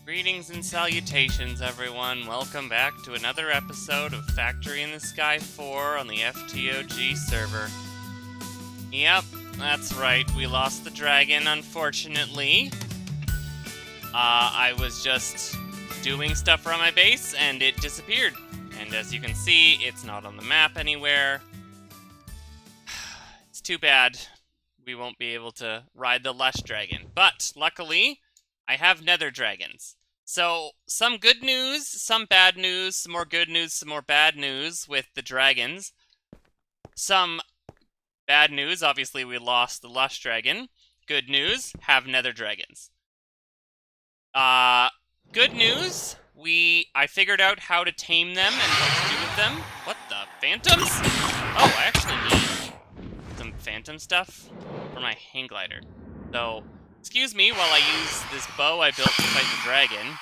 Greetings and salutations, everyone. Welcome back to another episode of Factory in the Sky 4 on the FTOG server. Yep, that's right. We lost the dragon, unfortunately. I was just doing stuff around my base, and it disappeared. And as you can see, it's not on the map anywhere. It's too bad. We won't be able to ride the Lush Dragon. But, luckily, I have Nether Dragons. So, some good news, some bad news, some more good news, some more bad news with the dragons. Some bad news, obviously we lost the Lush Dragon. Good news, have Nether Dragons. Good news, I figured out how to tame them and what to do with them. What the? Phantoms? Oh, I actually need some phantom stuff for my hang glider. So, excuse me while I use this bow I built to fight the dragon.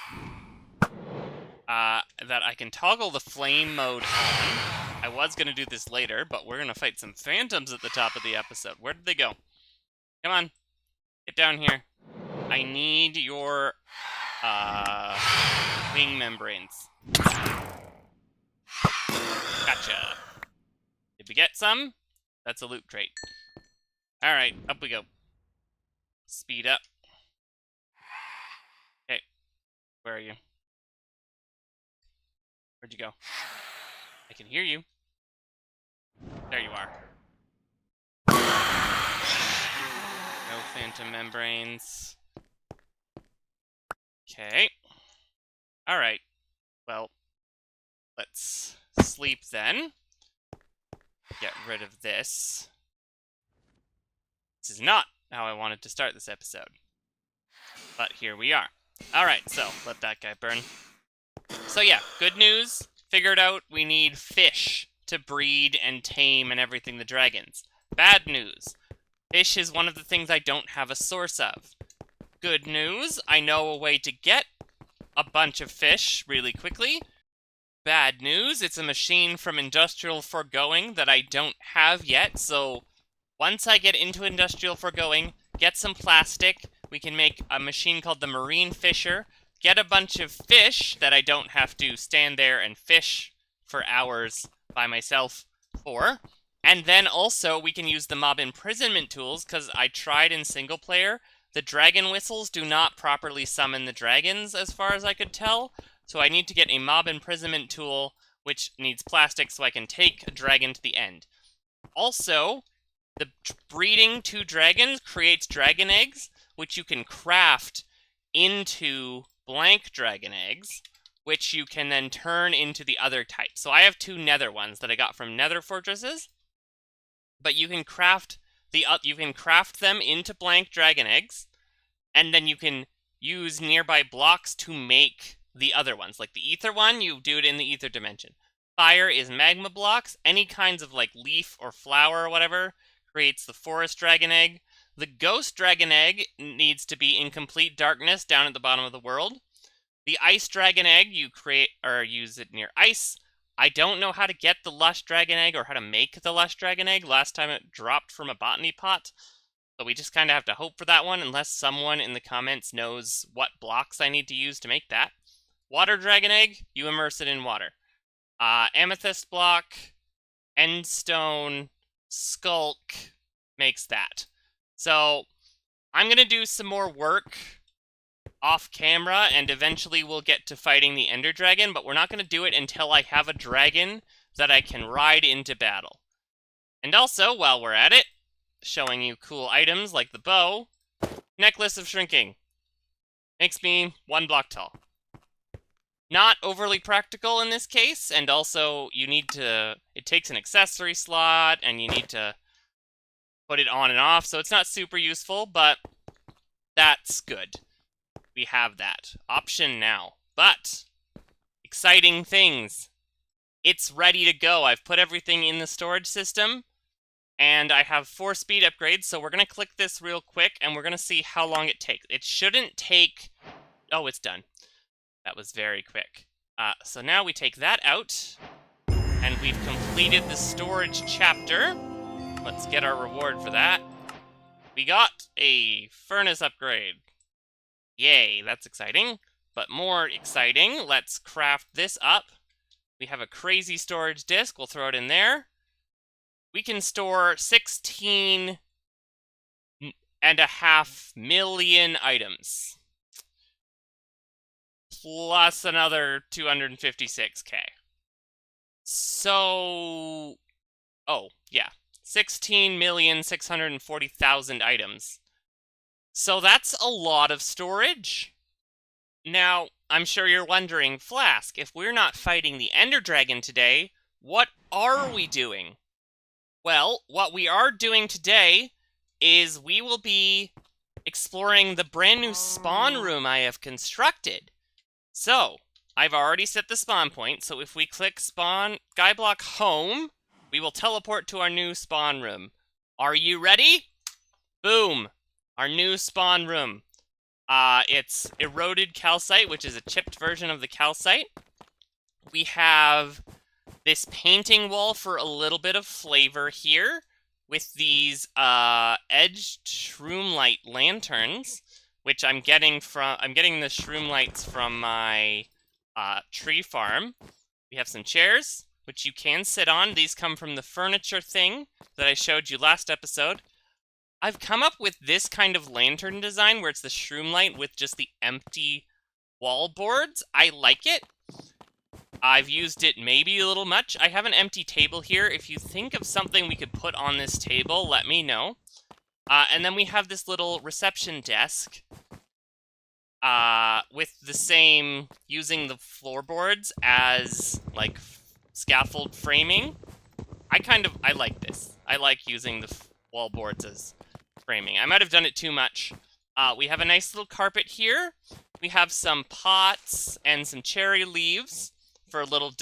That I can toggle the flame mode on. I was going to do this later, but we're going to fight some phantoms at the top of the episode. Where did they go? Come on. Get down here. I need your, wing membranes. Gotcha. Did we get some? That's a loot crate. Alright, up we go. Speed up. Okay. Where are you? Where'd you go? I can hear you. There you are. No phantom membranes. Okay. Alright. Well, let's sleep then. Get rid of this. This is not how I wanted to start this episode. But here we are. Alright, so let that guy burn. So yeah, good news. Figured out we need fish to breed and tame and everything the dragons. Bad news. Fish is one of the things I don't have a source of. Good news. I know a way to get a bunch of fish really quickly. Bad news. It's a machine from Industrial Foregoing that I don't have yet, so once I get into Industrial Foregoing, get some plastic, we can make a machine called the Marine Fisher, get a bunch of fish that I don't have to stand there and fish for hours by myself for, and then also we can use the mob imprisonment tools, because I tried in single player, the dragon whistles do not properly summon the dragons as far as I could tell, so I need to get a mob imprisonment tool, which needs plastic so I can take a dragon to the end. Also, the breeding two dragons creates dragon eggs, which you can craft into blank dragon eggs, which you can then turn into the other type. So I have two nether ones that I got from nether fortresses, but you can craft them into blank dragon eggs, and then you can use nearby blocks to make the other ones. Like the ether one, you do it in the ether dimension. Fire is magma blocks. Any kinds of like leaf or flower or whatever creates the forest dragon egg. The ghost dragon egg needs to be in complete darkness down at the bottom of the world. The ice dragon egg, you create or use it near ice. I don't know how to get the lush dragon egg or how to make the lush dragon egg. Last time it dropped from a botany pot. So we just kind of have to hope for that one unless someone in the comments knows what blocks I need to use to make that. Water dragon egg, you immerse it in water. Amethyst block, endstone, skulk makes that. So I'm going to do some more work off camera, and eventually we'll get to fighting the Ender Dragon, but we're not going to do it until I have a dragon that I can ride into battle. And also, while we're at it, showing you cool items like the bow, Necklace of Shrinking. Makes me 1 block tall. Not overly practical in this case, and also it takes an accessory slot, and you need to put it on and off, so it's not super useful, but that's good. We have that option now. But exciting things. It's ready to go. I've put everything in the storage system, and I have 4 speed upgrades, so we're going to click this real quick, and we're going to see how long it takes. It shouldn't take... Oh, it's done. That was very quick. So now we take that out, and we've completed the storage chapter. Let's get our reward for that. We got a furnace upgrade. Yay, that's exciting. But more exciting, let's craft this up. We have a crazy storage disk. We'll throw it in there. We can store 16.5 million items. Plus another 256K. So... oh, yeah. 16,640,000 items. So that's a lot of storage. Now, I'm sure you're wondering, Flask, if we're not fighting the Ender Dragon today, what are we doing? Well, what we are doing today is we will be exploring the brand new spawn room I have constructed. So, I've already set the spawn point, so if we click spawn skyblock home, we will teleport to our new spawn room. Are you ready? Boom! Our new spawn room. It's eroded calcite, which is a chipped version of the calcite. We have this painting wall for a little bit of flavor here, with these edged shroomlight lanterns, which I'm getting the shroomlights from my tree farm. We have some chairs, which you can sit on. These come from the furniture thing that I showed you last episode. I've come up with this kind of lantern design where it's the shroomlight with just the empty wall boards. I like it. I've used it maybe a little much. I have an empty table here. If you think of something we could put on this table, let me know. And then we have this little reception desk with the same, using the floorboards as, like, scaffold framing. I like this. I like using the wall boards as framing. I might have done it too much. We have a nice little carpet here. We have some pots and some cherry leaves for a little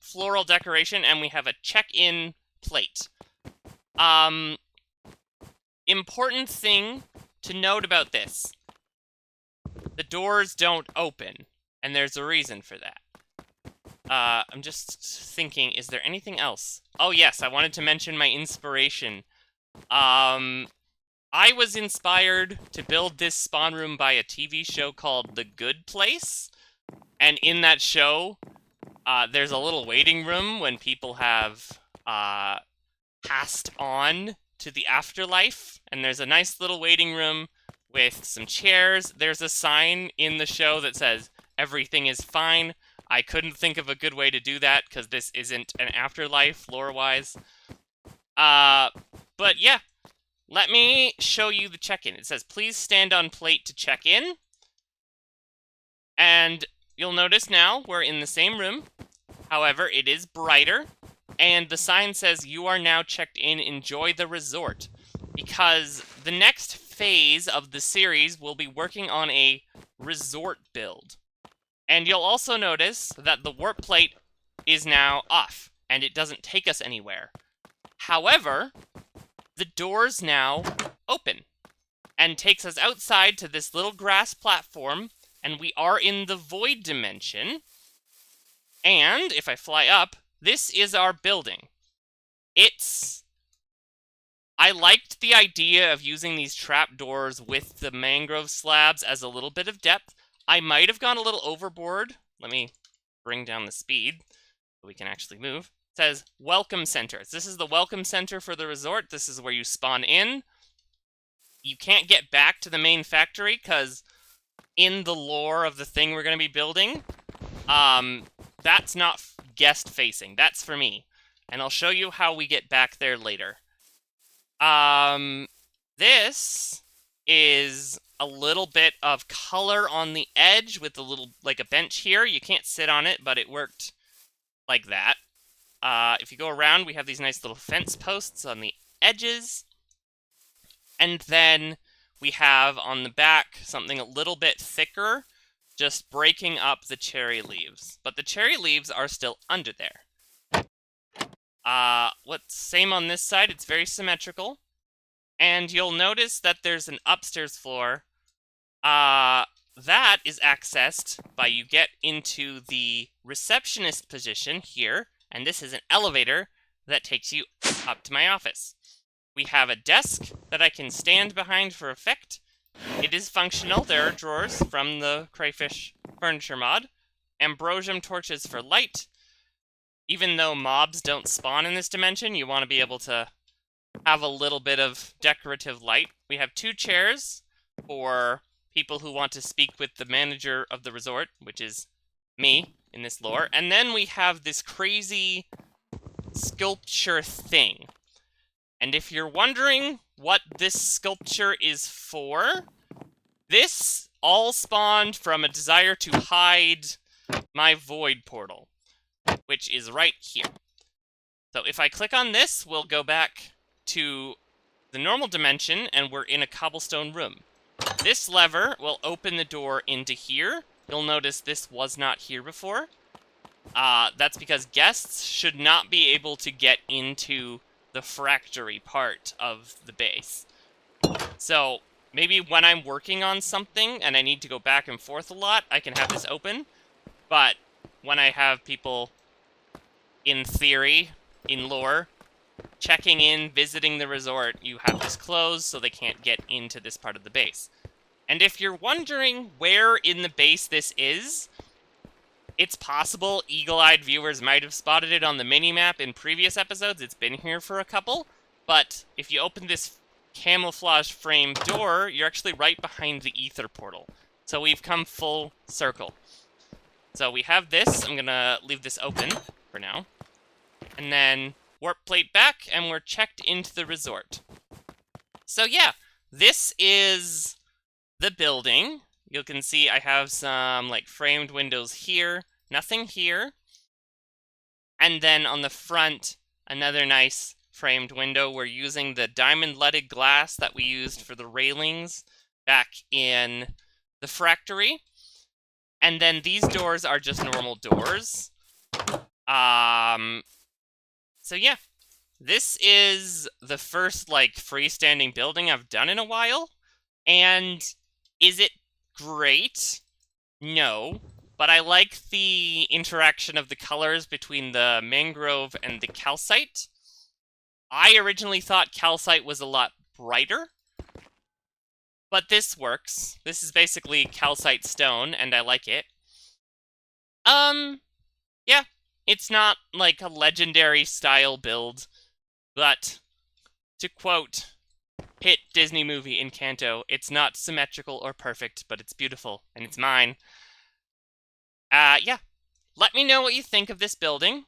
floral decoration, and we have a check-in plate. Important thing to note about this. The doors don't open, and there's a reason for that. I'm just thinking, is there anything else? Oh yes, I wanted to mention my inspiration. I was inspired to build this spawn room by a TV show called The Good Place. And in that show, there's a little waiting room when people have passed on to the afterlife. And there's a nice little waiting room with some chairs. There's a sign in the show that says, "Everything is fine." I couldn't think of a good way to do that because this isn't an afterlife, lore-wise. But yeah, let me show you the check-in. It says, "Please stand on plate to check in." And you'll notice now we're in the same room. However, it is brighter. And the sign says, "You are now checked in. Enjoy the resort." Because the next phase of the series will be working on a resort build. And you'll also notice that the warp plate is now off, and it doesn't take us anywhere. However, the doors now open, and takes us outside to this little grass platform, and we are in the void dimension. And, if I fly up, this is our building. I liked the idea of using these trapdoors with the mangrove slabs as a little bit of depth. I might have gone a little overboard. Let me bring down the speed so we can actually move. It says, "Welcome Center." This is the welcome center for the resort. This is where you spawn in. You can't get back to the main factory because in the lore of the thing we're going to be building, that's not guest-facing. That's for me. And I'll show you how we get back there later. This is a little bit of color on the edge with a little, like a bench here. You can't sit on it, but it worked like that. If you go around, we have these nice little fence posts on the edges. And then we have on the back something a little bit thicker, just breaking up the cherry leaves. But the cherry leaves are still under there. Same on this side, it's very symmetrical. And you'll notice that there's an upstairs floor. That is accessed by you get into the receptionist position here, and this is an elevator that takes you up to my office. We have a desk that I can stand behind for effect, It is functional. There are drawers from the Crayfish Furniture mod. Ambrosium torches for light. Even though mobs don't spawn in this dimension, you want to be able to have a little bit of decorative light. We have 2 chairs for people who want to speak with the manager of the resort, which is me in this lore. And then we have this crazy sculpture thing. And if you're wondering what this sculpture is for, this all spawned from a desire to hide my void portal, which is right here. So if I click on this, we'll go back to the normal dimension, and we're in a cobblestone room. This lever will open the door into here. You'll notice this was not here before. That's because guests should not be able to get into the fractory part of the base. So maybe when I'm working on something and I need to go back and forth a lot, I can have this open. But when I have people, in theory, in lore, checking in, visiting the resort, you have this closed so they can't get into this part of the base. And if you're wondering where in the base this is, it's possible eagle-eyed viewers might have spotted it on the minimap in previous episodes. It's been here for a couple. But if you open this camouflage frame door, you're actually right behind the ether portal. So we've come full circle. So we have this. I'm gonna leave this open for now. And then warp plate back, and we're checked into the resort. So yeah, this is the building. You can see I have some like framed windows here, nothing here. And then on the front, another nice framed window. We're using the diamond-leaded glass that we used for the railings back in the fractory. And then these doors are just normal doors. So yeah, this is the first, like, freestanding building I've done in a while. And is it great? No. But I like the interaction of the colors between the mangrove and the calcite. I originally thought calcite was a lot brighter. But this works. This is basically calcite stone, and I like it. Yeah. It's not like a legendary style build, but to quote hit Disney movie Encanto, it's not symmetrical or perfect, but it's beautiful, and it's mine. Yeah. Let me know what you think of this building,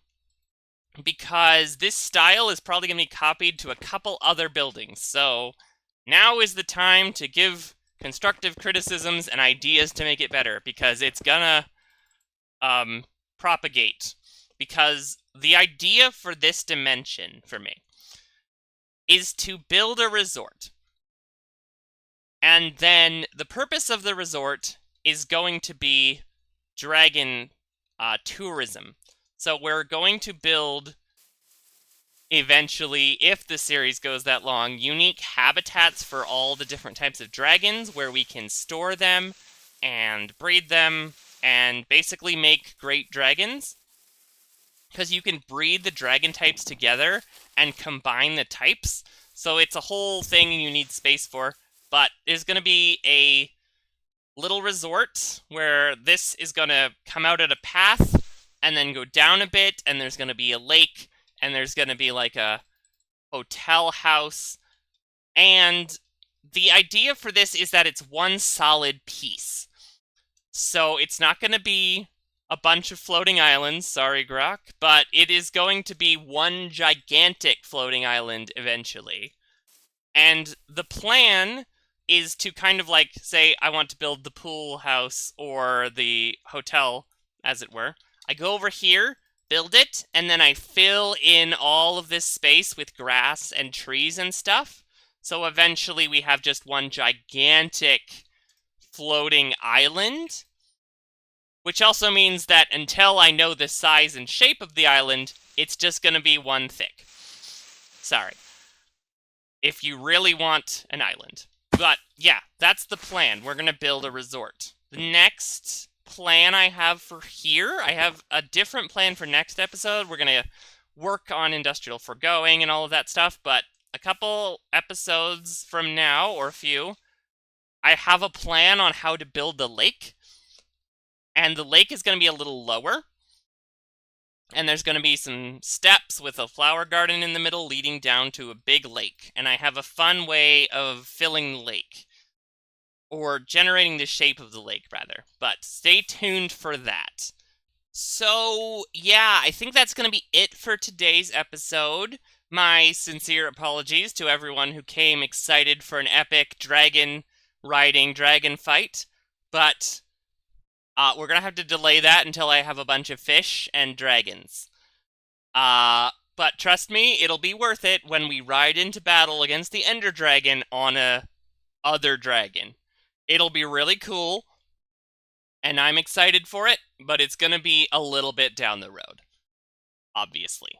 because this style is probably going to be copied to a couple other buildings, so now is the time to give constructive criticisms and ideas to make it better, because it's gonna propagate. Because the idea for this dimension, for me, is to build a resort. And then the purpose of the resort is going to be dragon tourism. So we're going to build, eventually, if the series goes that long, unique habitats for all the different types of dragons where we can store them and breed them and basically make great dragons. Because you can breed the dragon types together and combine the types. So it's a whole thing you need space for. But there's going to be a little resort where this is going to come out at a path and then go down a bit, and there's going to be a lake, and there's going to be like a hotel house. And the idea for this is that it's one solid piece. So it's not going to be a bunch of floating islands, sorry Grok, but it is going to be one gigantic floating island eventually. And the plan is to kind of like say I want to build the pool house or the hotel, as it were. I go over here, build it, and then I fill in all of this space with grass and trees and stuff. So eventually we have just one gigantic floating island. Which also means that until I know the size and shape of the island, it's just going to be one thick. Sorry. If you really want an island. But yeah, that's the plan. We're going to build a resort. The next plan I have for here, I have a different plan for next episode. We're going to work on industrial foregoing and all of that stuff. But a couple episodes from now, or a few, I have a plan on how to build the lake, and the lake is going to be a little lower, and there's going to be some steps with a flower garden in the middle leading down to a big lake, and I have a fun way of filling the lake, or generating the shape of the lake, rather, but stay tuned for that. So, yeah, I think that's going to be it for today's episode. My sincere apologies to everyone who came excited for an epic dragon riding dragon fight, but we're going to have to delay that until I have a bunch of fish and dragons. But trust me, it'll be worth it when we ride into battle against the Ender Dragon on a other dragon. It'll be really cool, and I'm excited for it, but it's going to be a little bit down the road, obviously.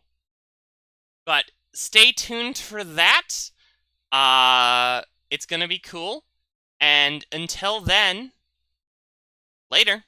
But stay tuned for that. It's going to be cool. And until then, later.